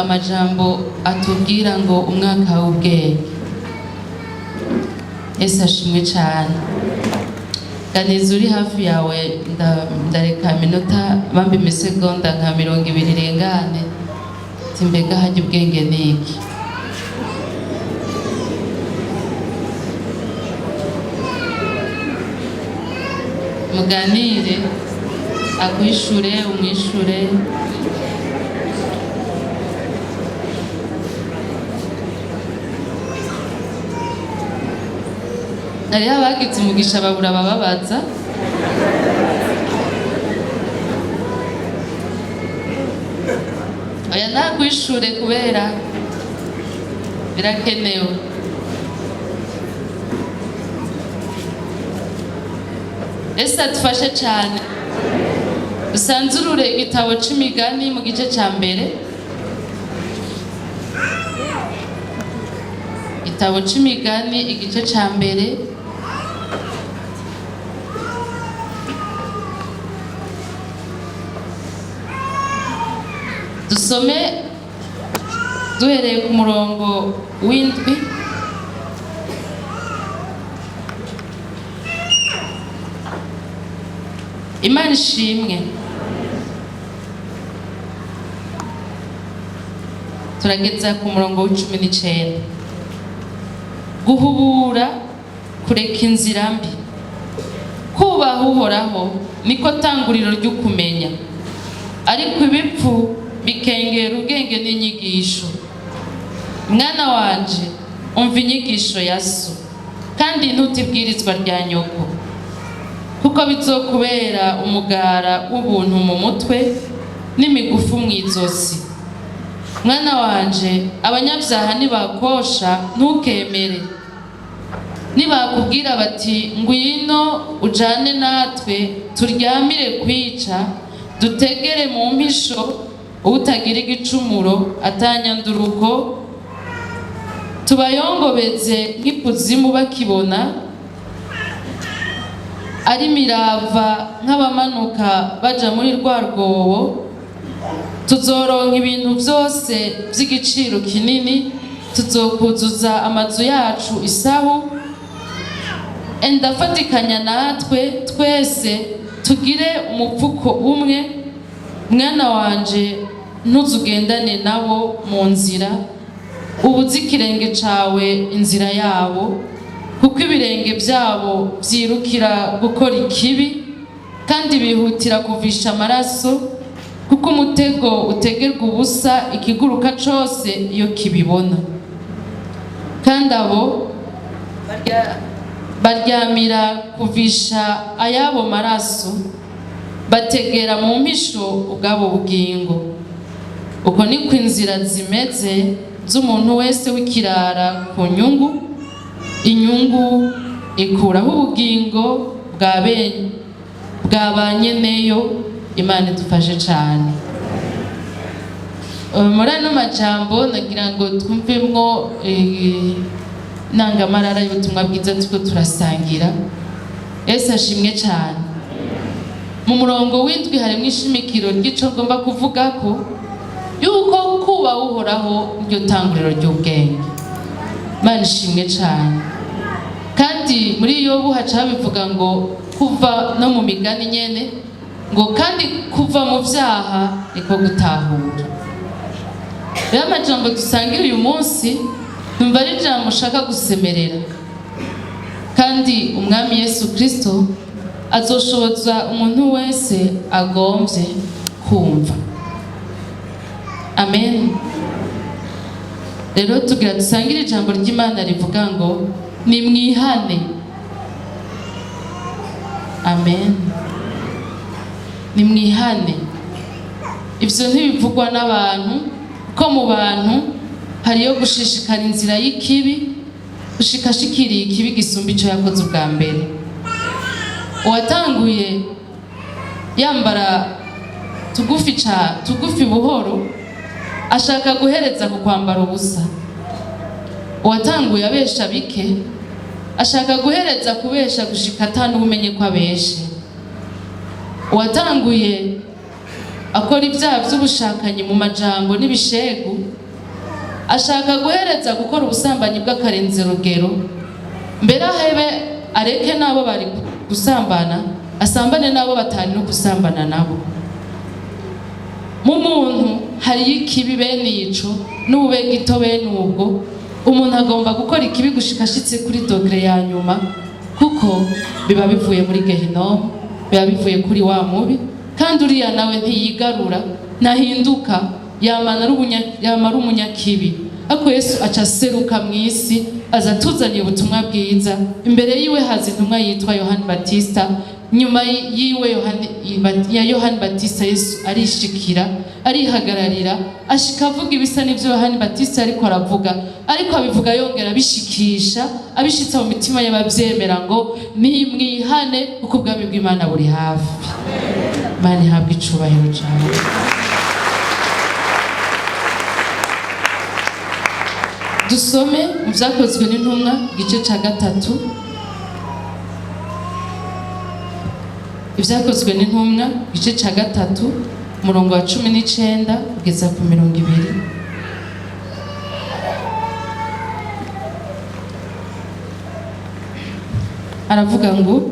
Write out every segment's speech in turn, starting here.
amajambo atubwira ngo umwaka w'ubwenge. Yesu ashimwe cyane. Ganiza uri hafi yawe ndareka minota bambi imisegonda nka 20 irengane timbega hajya ubwenge niki. Muganire akwishure umwishure. Hariho abagize umugisha babura bababaza. Oya nakwishure kubera birakenewe. Ese adufashe cyane. Usanzurure igitabo c'imigani mu gice ca mbere. Igitabo c'imigani igice ca mbere. Dusome duhereye ku murongo w'indwi. Imana ishimwe. Turageza ku murongo w'19. Guhubura kureka inzira mbi. Kubaha Uhoraho niko tanguriro ry'ukumenya, ariko ibipfu bikengera ubwenge n'inyigisho. Mwana wanje umva inyigisho ya so, kandi ntutibwirizwa rya nyoko, kuko bizokubera umugara w'ubuntu mu mutwe n'imigufu mu izosi. Mwana wanje abanyabyaha nibakosha ntukemere. Nibakubwira bati ngwino ujane natwe turyamire kwica, dutegere mu mpisho utagira igicumuro atanyanduruko, tubayongobeze nk'ikuzimu bakibona, ari mirava nk'abamanuka baja muri rwa rwobo. Tuzoronka ibintu byose by'igiciro kinini, tuzokuzuza amazu yacu isahu. Endafatikanya natwe twese tugire umupfuko umwe. Mwana wanje ntuzugendane nabo mu nzira, ubuze ikirenge cawe inzira yabo, kuko ibirenge byabo byirukira gukora ikibi, kandi bihutira kuvisha amaraso, kuko umutego utegerwa ubusa ikiguruka cose iyo kibibona. Kandi abo baryamira kuvisha ayabo maraso, bategera mu mpisho ubwabo bugingo. Uko niko inzira zimeze z'umuntu wese w'ikirara ku nyungu. Inyungu ikuraho ubugingo bwa banyeneyo. Imana idufashe cyane. Muri ano majambo nagira ngo twumvemwo nangamarara y'ubutumwa bwiza tuko turasangira. Yesu ashimwe cyane. Mu murongo w'indwi harimo ishimikiro ry'ico ngomba kuvuga ko yuko kuba Uhoraho ryo tanguriro ry'ubwenge. Imana ishimwe cyane. Kandi muri Yobu haca bivuga ngo kuva no mu migani nyene ngo kandi kuva mu vyaha niko gutahura. Rero amajambo dusangira uyu munsi numva ari ijambo ushaka gusemerera, kandi umwami Yesu Kristo azoshoboza umuntu wese agomvye kumva. Amen. Rero tugira dusangire ijambo ry'Imana rivuga ngo nimwihane. Amen. Nimwihane. Ivyo ntibivugwa n'abantu, ko mu bantu hariyo gushishikara inzira y'ikibi, gushikashikiriye ikibi gisumba ico yakoze ubwa mbere. Uwatanguye yambara tugufi buhoro ashaka guhereza ku kwambara ubusa. Uwatanguye abesha bike ashaka guhereza kubesha gushika atanubumenye ko abeshe. Uwatanguye akora ibyaha by'ubushakanyi mu majambo n'ibishegu ashaka guhereza gukora ubusambanyi bw'akarenze rugero, mbere ahebe areke nabo bari gusambana asambane nabo batari no gusambana nabo. Mu muntu hari ikibi bene ico n'ubube gito bene ubwo, umuntu agomba gukora ikibi gushika ashitse kuri dogere ya nyuma, kuko biba bivuye muri Gehinomu, biba bivuye kuri wa mubi, kandi uriya nawe ntiyigarura, nahinduka, yamara umunyakibi. Ako Yesu aca seruka mw'isi, aza tuzaniye ubutumwa bwiza. Imbere yiwe haza intumwa yitwa Yohani Batista, nyuma yiwe Yohani Batista Yesu arishikira, arihagararira, ashika avuga ibisa n'ivyo Yohani Batista ariko aravuga, ariko abivuga yongera abishikisha, abishitsa mu mitima y'abavyemera ngo nimwihane kuko ubwami bw'Imana buri hafi. Imana ihabwe icubahiro cane. Dusome mu Vyakozwe n'Intumwa igice ca 3. Ivyakozwe n'Intumwa igice ca 3 umurongo wa 19 kugeza ku 20. Aravuga ngo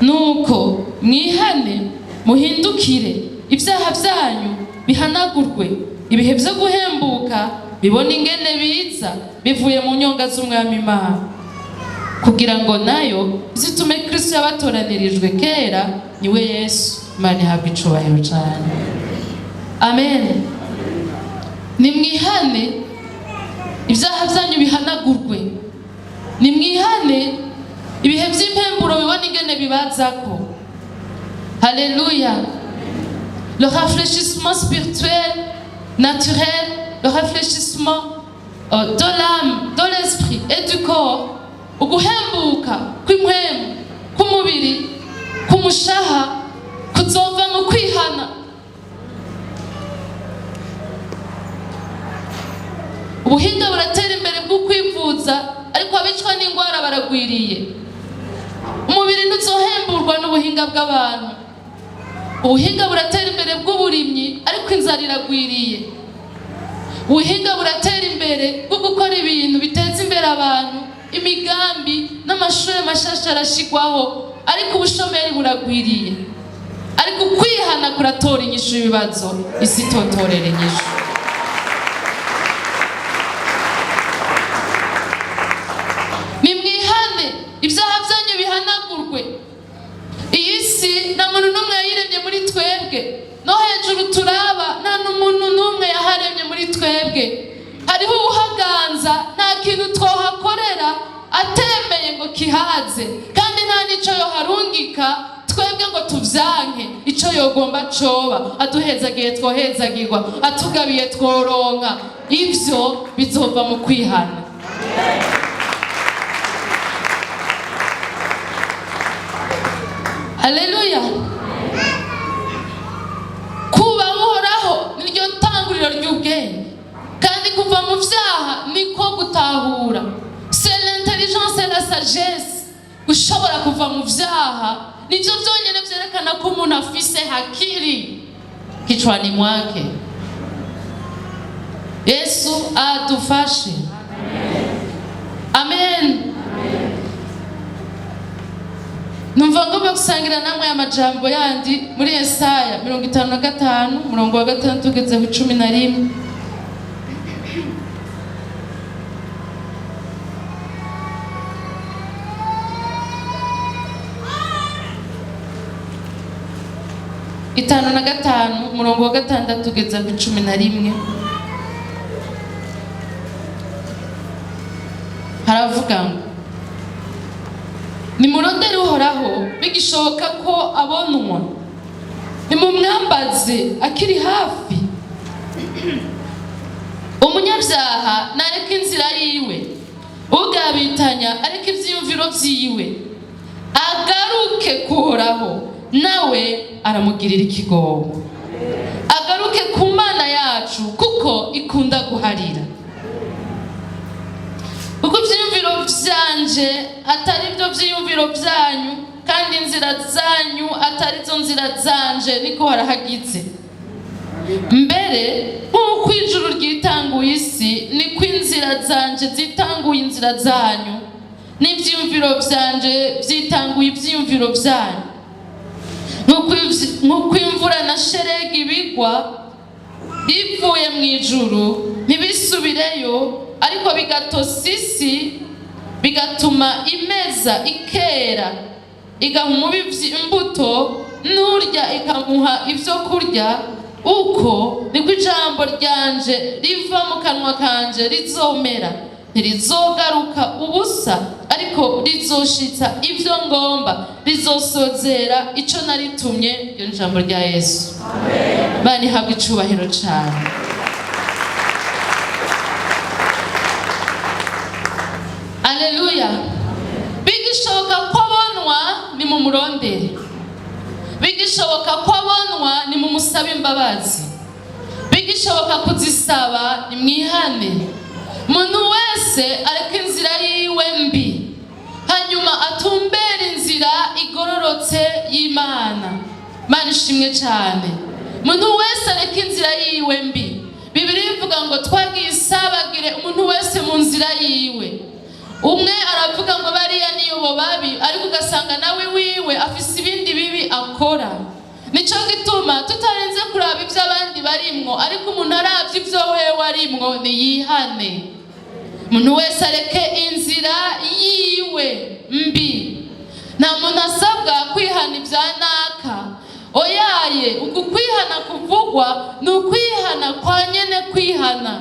nuko mwihane muhindukire, ibyaha byanyu bihanagurwe, ibihe byo guhembuka bibona ingene biza bivuye mu nyonga z'Umwami Imana, kugira ngo nayo zitume Kristo yabatoranirijwe kera niwe Yesu. Imana ihabwe icubahiro cyane. Amen. Nimwihane ibyaha byanyu bihanagurwe, nimwihane ibihe by'impemburo bibona ingene bibazako. Alléluia. Le rafraîchissement spirituel, naturel, le rafraîchissement de l'âme, de l'esprit et du corps, uguhembuka kw'impwemu, k'umubiri, k'umushaha, kuzova mu kwihana. Ubuhinga buratera imbere bwo kwivuza, ariko abicwa n'ingwara baragwiriye. Umubiri ntuzohemburwa n'ubuhinga bw'abantu. Ubuhinga buratera imbere bw'uburimyi, ariko inzara iragwiriye. Ubuhinga buratera imbere bwo gukora ibintu biteza imbere abantu, imigambi n'amashuri mashasha arashigwaho, ariko ubushomeri buragwiriye. Ariko kwihana kuratora inyishu y'ibibazo, isi totorera inyishu. Nimwihane ibyaha byanyu bihanagurwe. Iyi si nta muntu n'umwe yayiremye muri twebwe, no hejuru turaba nta n'umuntu n'umwe yaharemye muri twebwe. Hariho uhaganza, nta kintu twohakorera atemeye ngo kihaze, kandi nta nico yoharungika twebwe ngo tuvyanke. Ico yogomba coba, aduhezagiye twohezagirwa, atugabiye tworonka. Ivyo bizova mu kwihana. Haleluya. Kuba uhoraho niryo tanguriro ry'ubwenge, kandi kuva mu vyaha niko gutahura. C'est l'intelligence et la sagesse. Gushobora kuva mu vyaha nivyo vyonyene vyerekana ko umuntu afise hakiri kichwani mwake. Yesu adufashe. Amen. Numva ngomba gusangira namwe amajambo yandi muri Yesaya 55 umurongo wa 6 kugeza ku 11. Itanu na gatanu umurongo wa 6 kugeza ku 11. Haravuga ngo nimurondere uhoraho bigishoboka ko abonwa, nimumwambaze akiri hafi. Umunyabyaha nareka inzira yiwe, ugabitanya areka ivyiyumviro vyiwe, agaruke kuhoraho nawe aramugirira ikigogo. Agaruke ku Mana yacu kuko ikunda guharira. Kuko ivyiyumviro vyanje atari byo vyiyumviro vyanyu, kandi inzira zanyu atari zo nzira zanje, niko harahagize. Mbere nk'uko nk'uko ijuru ryitanguye isi niko inzira zanje zitanguye inzira zanyu, n'ivyiyumviro vyanje vyitanguye ivyiyumviro vyanyu. Nk'uko imvura na sheregi bigwa bivuye mu ijuru ntibisubireyo, ariko bigatosa isi, bigatuma imeza ikera, igaha umubivyi imbuto, n'urya ikamuha ivyo kurya, uko niko ijambo ryanje riva mu kanwa kanje rizomera. Ntirizogaruka ubusa, ariko rizoshitsa ivyo ngomba, rizosozera ico naritumye. Iryo ni ijambo rya Yesu. Amen. Bani habwa icubahiro cane. Aleluya. Bigishoboka ko abonwa ni mu murondere, bigishoboka ko abonwa ni mu musaba imbabazi, bigishoboka kuzisaba ni mwihane. Muntu wese areka inzira yiwe mbi, hanyuma atumbera inzira igororotse y'Imana. Mana ishimwe cyane. Muntu wese areka inzira yiwe mbi. Bibiliya ivuga ngo twagiye isabagire umuntu wese mu nzira yiwe. Umwe aravuga ngo bariya niyo bo babi, ariko ugasanga nawe wiwe afise ibindi bibi akora. Nico gituma tutarenze kuraba ivyo abandi barimwo, ariko umuntu aravye ivyo wewe arimwo niyihane. Umuntu wese areke inzira yiwe mbi. Nta muntu asabwa kwihana ivya naka. Oyaye, uku kwihana kuvugwa ni ukwihana kwa nyene kwihana.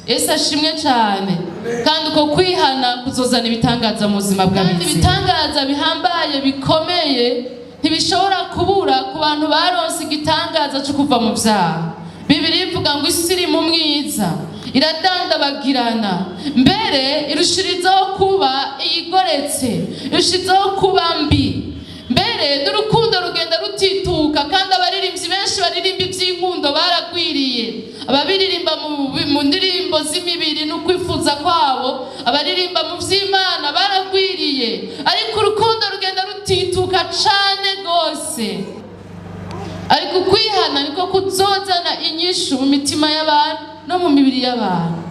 Yesu ashimwe cyane. Kandi uko kwihana kuzozana ibitangaza mu buzima bw'abizera. Kandi ibitangaza bihambaye bikomeye ntibishobora kubura ku bantu baronse igitangaza cyo kuva mu vyaha. Bibiliya ivuga ngo isi iri mu mwiza, iradandabagirana, mbere irushirizaho kuba iyigoretse, irushirizaho kuba mbi. Mbere n'urukundo rugenda rutituka, kandi abaririmbyi benshi baririmba ivy'inkundo baragwiriye. Ababiririmba mu ndirimbo z'imibiri n'ukwifuza kwabo, abaririmba mu vy'Imana baragwiriye, ariko urukundo rugenda rutituka cane gose. Ariko kwihana niko kuzozana inyishu mu mitima y'abantu no mu mibiri y'abantu.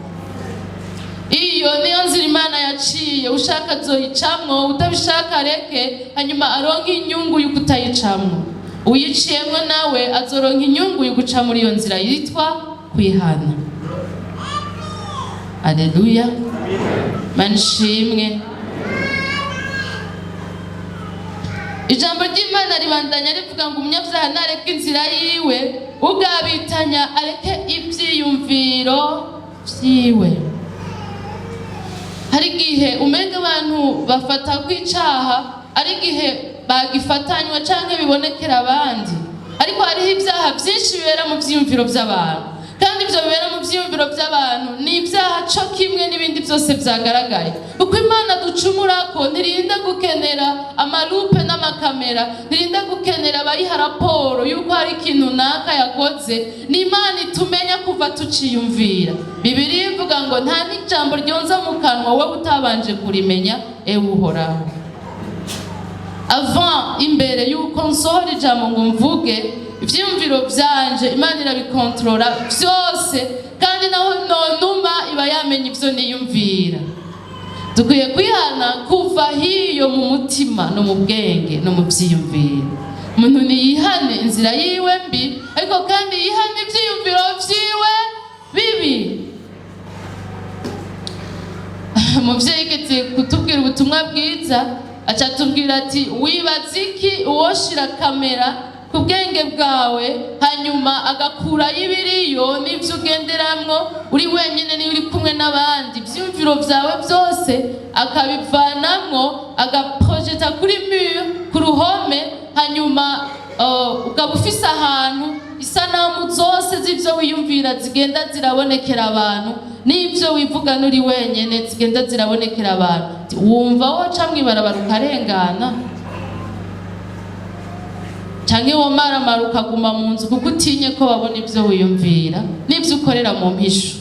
Iyo niyo nzira Imana yaciye, ushaka azoyicamwo, utabishaka reke, hanyuma aronke inyungu y'uko utayicamwo. Uyiciyemwo nawe azoronka inyungu yo guca muri iyo nzira yitwa kwihana. Aleluya. Mana ishimwe. Ijambo ry'Imana ribandanya rivuga ngo umunyavyaha nareke inzira yiwe, ugabitanya areke ivyiyumviro vyiwe. Hari igihe umenga abantu bafata kwicaha, ari igihe bagifatanywa canke bibonekera abandi, ariko hariho ivyaha vyinshi bibera mu vyiyumviro vy'abantu, kandi ivyo bibera mu vyiyumviro vy'abantu ni ivyaha co kimwe n'ibindi vyose vyagaragaye. Kuko Imana ducumurako ntirinda gukenera amalupe n'amakamera, ntirinda gukenera abayiha raporo yuko hari ikintu naka yakoze. Ni Imana itumenya kuva tuciyumvira. Bibiliya ivuga ngo nta n'ijambo ryonza mu kanwa wowe utabanje kurimenya, ewe Uhoraho. Avant, imbere yuko nsohora ijambo ngo mvuge, ivyiyumviro vyanje Imana irabikontrola vyose, kandi naho nonuma iba yamenye ivyo niyumvira. Dukwiye kwihana kuva hiyo mu mutima no mu bwenge no mu vyiyumviro. Umuntu niyihane inzira yiwe mbi, ariko kandi yihane ivyiyumviro vyiwe bibi. Umuvyeyi yigeze kutubwira ubutumwa bwiza, aca tubwira ati wibaza iki uwoshira kamera ku bwenge bwawe, hanyuma agakura y'ibiriyo n'ivyo ugenderamwo uri wenyene ni uri kumwe n'abandi, ivyumviro vyawe vyose akabivanamwo agaprojeta kuri mur, ku ruhome, hanyuma ukaba ufise ahantu isanamu zose z'ivyo wiyumvira zigenda zirabonekera abantu, n'ivyo wivuga nuri wenyene zigenda zirabonekera abantu. Wumva woca mw'ibarabara ukarengana, canke womaramara ukaguma mu nzu kuko utinye ko babona ivyo wiyumvira n'ivyo ukorera mu mpisho.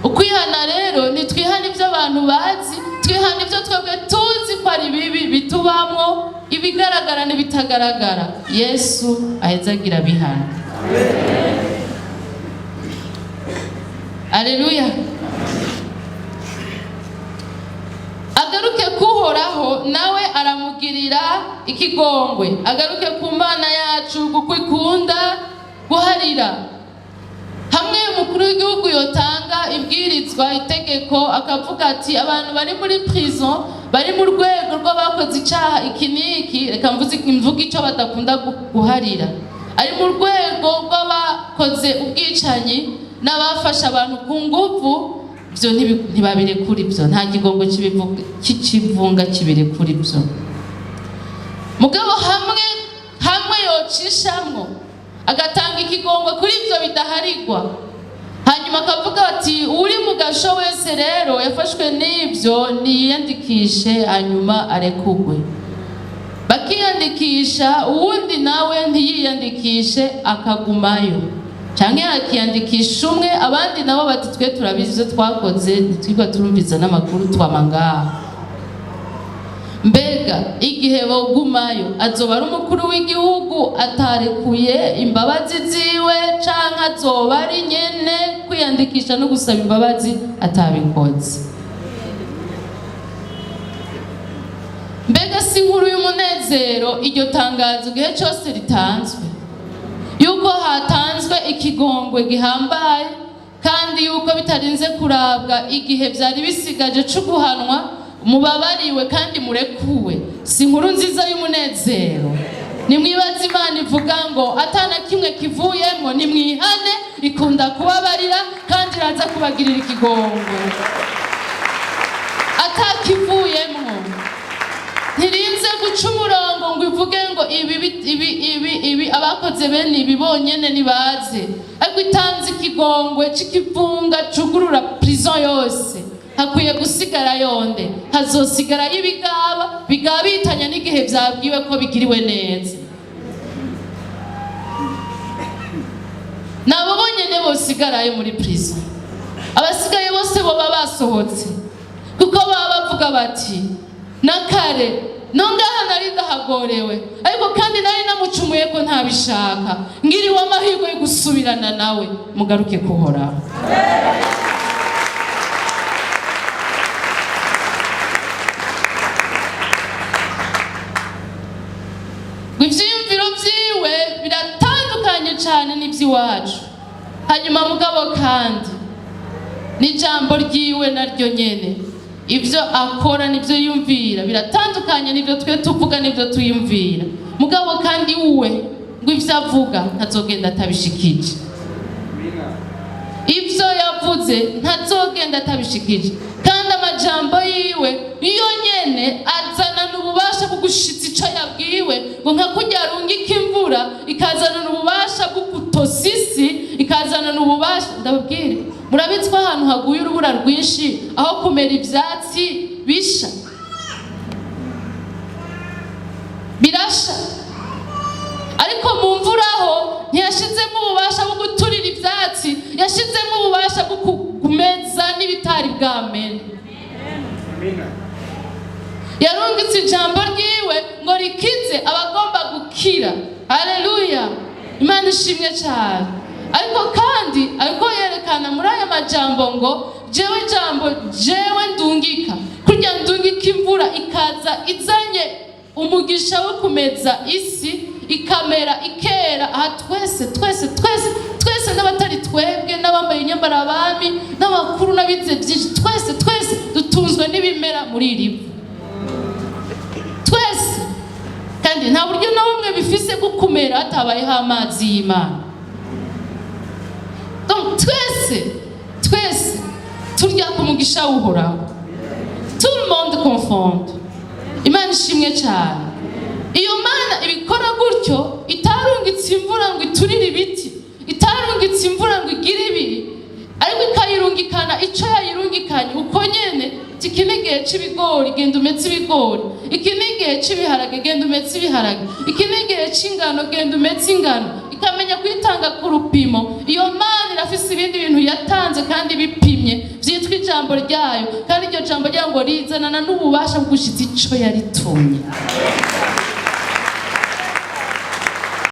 Ukwihana rero ni twihana ivyo abantu bazi, twihana ivyo twebwe tuzi ko ari bibi bitubamwo, ibigaragara n'ibitagaragara. Yesu ahezagira bihana. Aleluya. Agaruke kuhoraho nawe aramugirira ikigongwe. Agaruke ku Mana yacu kuko ikunda guharira. Hamwe umukuru w'igihugu yotanga ibwirizwa itegeko akavuga ati abantu bari muri prison bari mu rwego rw'abakoze icaha iki niki, reka mvuga ico badakunda guharira, ari mu rwego rw'abakoze ubwicanyi n'abafasha abantu ku nguvu, byo ntibabire kuri byo, nta kigongo k'ikivunga kibire kuri byo. Mugabo hamwe yocishamwo agatanga ikigongo kuri byo bidaharigwa, hanyuma akavuga ati uri mu gasho wese rero yafashwe n'ibyo niyandikishe hanyuma arekugwe. Bakiyandikisha, uwundi nawe ntiyiyandikishe akagumayo, canke akiyandikisha umwe, abandi nabo bati twe turabizi ivyo twakoze, ntitwigwa turumviza n'amakuru twamanga. Mbega igihe bogumayo azoba ari umukuru w'igihugu atarekuye imbabazi ziwe, canke azoba ari nyene kwiyandikisha no gusaba imbabazi atabikoze? Mbega si inkuru y'umunezero iryo tangazo igihe cyose ritanzwe, yuko hatanzwe ikigongwe gihambaye, kandi yuko bitarinze kurabwa igihe byari bisigaje cyo guhanwa, mubabariwe kandi murekuwe. Si inkuru nziza y'umunezero? Nimwibaze Imana ivuga ngo atana kimwe kivuyemo, nimwihane, ikunda kubabarira kandi iraza kubagirira ikigongwe. Atakivuyemo ntirinze guca umurongo ngo ivuge ngo ibi abakoze bene ibi bonyene nibaze, ariko itanze ikigongwe c'ikivunga cugurura prison yose. Hakwiye gusigara yonde, hazosigara y'ibigaba bigabitanya n'igihe byabwiwe ko bigiriwe neza. Nabo bonyene bosigarayo muri prison, abasigaye bose boba basohotse, kuko baba bavuga bati nakare nongaha nari ndahagorewe, ariko kandi nari namucumuye ko ntabishaka, ngiriwe amahirwe yo gusubirana nawe. Mugaruke kuhoraho. Ivyiyumviro vyiwe biratandukanye cane n'ivy'iwacu, hanyuma mugabo kandi n'ijambo ryiwe naryo nyene, ivyo akora n'ivyo yumvira biratandukanye n'ivyo twe tuvuga n'ivyo tuyumvira. Mugabo kandi uwe ngo ivyo avuga ntazogenda atabishikije, ivyo yavuze ntazogenda atabishikije, kandi amajambo yiwe niyo nyene azana n'ububasha bwo gushitsa ico yabwiwe, ngo nka kurya rungika imvura ikazana n'ububasha bwo gutosa isi, ikazana n'ububasha. Ndababwire, murabizi ko ahantu haguye urubura rwinshi aho kumera ivyatsi bisha, birasha, ariko mu mvura ho ntiyashizemo ububasha bwo guturira ivyatsi, yashizemo ububasha bwo kumeza n'ibitari bwamene. Yarungitse ijambo ryiwe ngo rikize abagomba gukira. Haleluya, Imana ishimwe cyane. Ariko kandi ariko yerekana muri aya majambo ngo jewe ndungika, kurya ndungika imvura ikaza izanye umugisha wo kumeza isi, ikamera ikera. Aha twese n'abatari twebwe, n'abambaye inyambara abami, n'abakuru n'abize byinshi, twese dutunzwe n'ibimera muri iri twese, kandi nta buryo na bumwe bifise gukumera hatabayeho amazi y'Imana. Donc twese turya ku mugisha w'Uhoraho, tout le monde confond. Imana ishimwe cyane. Iyo Mana ibikora gutyo, itarungitse imvura ngo iturire ibiti, itarungitse imvura ngo igire ibi, ariko ikayirungikana ico yayirungikanye uko nyene. Iki ni igihe c'ibigori, genda umetse ibigori. Iki ni igihe c'ibiharage, genda umetse ibiharage. Iki ni igihe c'ingano, genda umetse ingano. Ikamenya kwitanga ku rupimo. Iyo Mana irafise ibindi bintu yatanze kandi bipimye vyitwa ijambo ryayo, kandi iryo jambo ryayo ngo rizanana n'ububasha bwo gushitsa ico yaritumye.